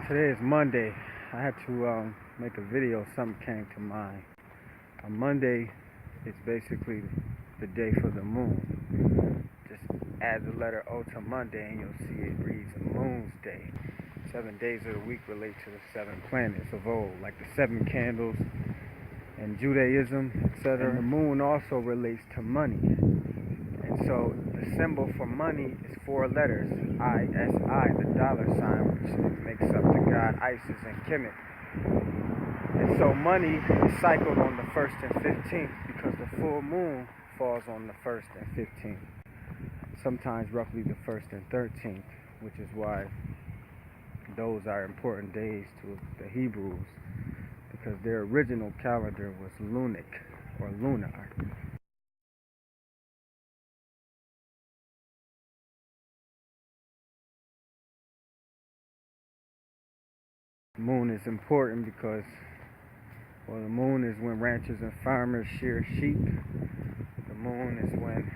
Today is Monday. I had to make a video. Something came to mind. On Monday is basically the day for the moon. Just add the letter O to Monday and you'll see it reads Moon's Day. 7 days of the week relate to the 7 planets of old, like the 7 candles in Judaism, etc. And the moon also relates to money. And so the symbol for money is 4 letters, ISI, the dollar sign, which makes up the god Isis and Kemet. And so money is cycled on the 1st and 15th because the full moon falls on the 1st and 15th. Sometimes roughly the 1st and 13th, which is why those are important days to the Hebrews, because their original calendar was Lunic or Lunar. Moon is important because, well, the moon is when ranchers and farmers shear sheep. The moon is when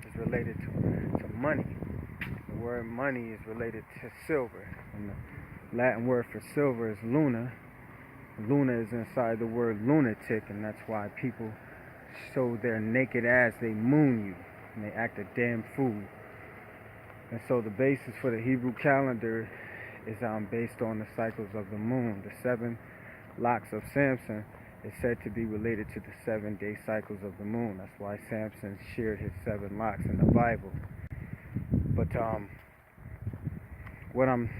it's related to money. The word money is related to silver. And the Latin word for silver is luna. Luna is inside the word lunatic, and that's why people show their naked ass. They moon you, and they act a damn fool. And so the basis for the Hebrew calendar is based on the cycles of the moon. The 7 locks of Samson is said to be related to the 7-day cycles of the moon. That's why Samson shared his 7 locks in the Bible. But what I'm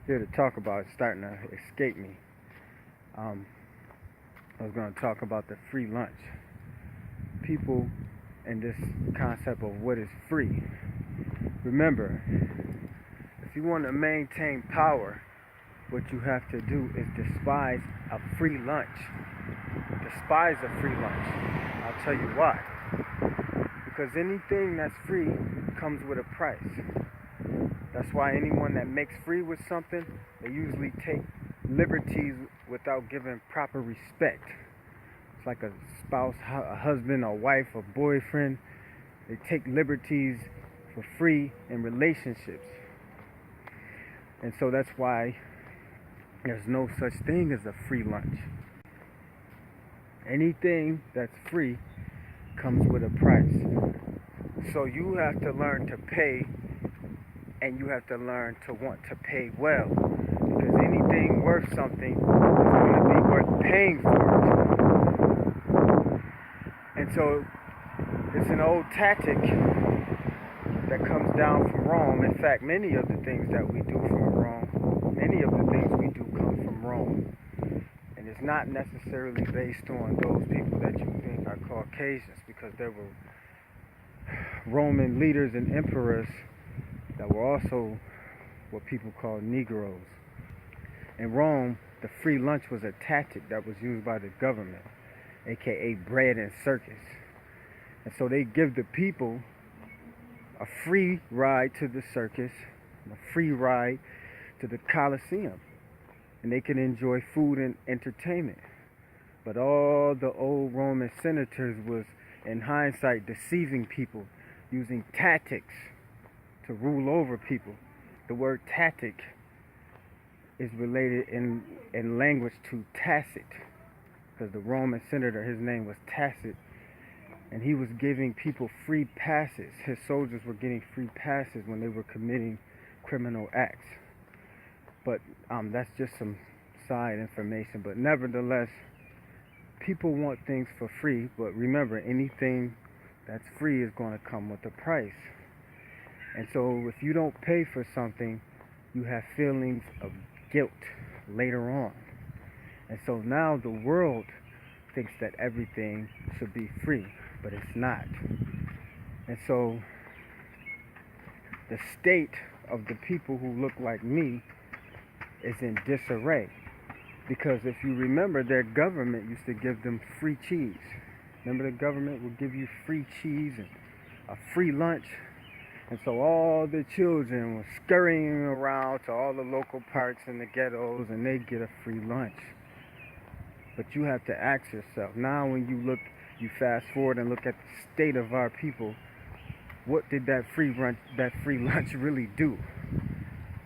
here to talk about is starting to escape me. I was going to talk about the free lunch. People and this concept of what is free. Remember, if you want to maintain power, what you have to do is despise a free lunch. Despise a free lunch. I'll tell you why. Because anything that's free comes with a price. That's why anyone that makes free with something, they usually take liberties without giving proper respect. It's like a spouse, a husband, a wife, a boyfriend. They take liberties for free in relationships. And so that's why there's no such thing as a free lunch. Anything that's free comes with a price. So you have to learn to pay, and you have to learn to want to pay well. Because anything worth something is going to be worth paying for it. And so it's an old tactic that comes down from Rome. In fact, many of the things that we do come from Rome. And it's not necessarily based on those people that you think are Caucasians, because there were Roman leaders and emperors that were also what people call Negroes. In Rome, the free lunch was a tactic that was used by the government, aka bread and circus. And so they give the people a free ride to the circus, a free ride to the Colosseum, and they can enjoy food and entertainment. But all the old Roman senators was, in hindsight, deceiving people, using tactics to rule over people. The word tactic is related in language to Tacit, because the Roman senator, his name was Tacit, and he was giving people free passes. His soldiers were getting free passes when they were committing criminal acts. But that's just some side information. But nevertheless, people want things for free. But remember, anything that's free is going to come with a price. And so if you don't pay for something, you have feelings of guilt later on. And so now the world thinks that everything should be free, but it's not. And so the state of the people who look like me is in disarray, because if you remember, their government used to give them free cheese. Remember, the government would give you free cheese and a free lunch. And so all the children were scurrying around to all the local parks and the ghettos, and they get a free lunch. But you have to ask yourself, now when you fast forward and look at the state of our people, what did that free lunch really do?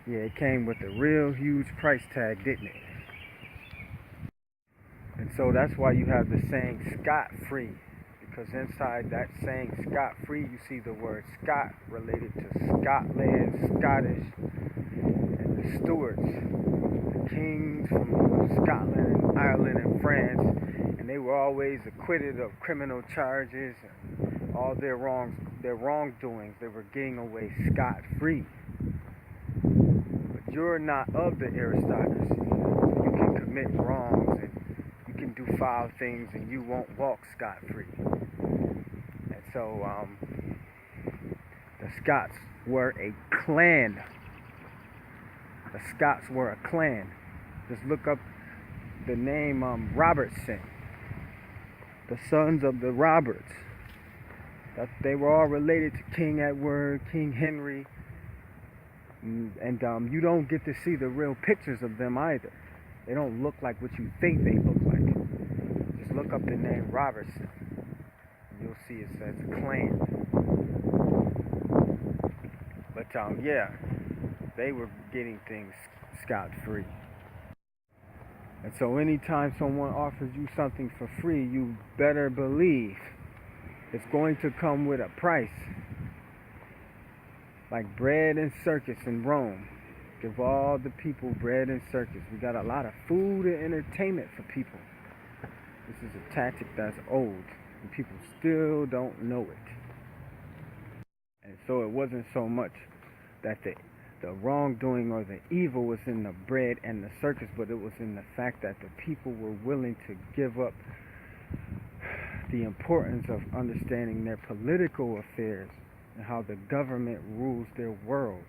Yeah, it came with a real huge price tag, didn't it? And so that's why you have the saying scot-free. Because inside that saying scot-free, you see the word Scot related to Scotland, Scottish, and the Stuarts, the kings from Scotland and Ireland and France, and they were always acquitted of criminal charges and all their wrongdoings. They were getting away scot-free. But you're not of the aristocracy. You can commit wrongs and you can do foul things and you won't walk scot-free. And so the Scots were a clan. The Scots were a clan. Just look up the name Robertson. The sons of the Roberts. That they were all related to King Edward, King Henry. And you don't get to see the real pictures of them either. They don't look like what you think they look like. Just look up the name Robertson. You'll see it says clan. But yeah, they were getting things scot-free. And so anytime someone offers you something for free, you better believe it's going to come with a price. Like bread and circus in Rome. Give all the people bread and circus. We got a lot of food and entertainment for people. This is a tactic that's old, and people still don't know it. And so it wasn't so much that the wrongdoing or the evil was in the bread and the circus, but it was in the fact that the people were willing to give up the importance of understanding their political affairs and how the government rules their world.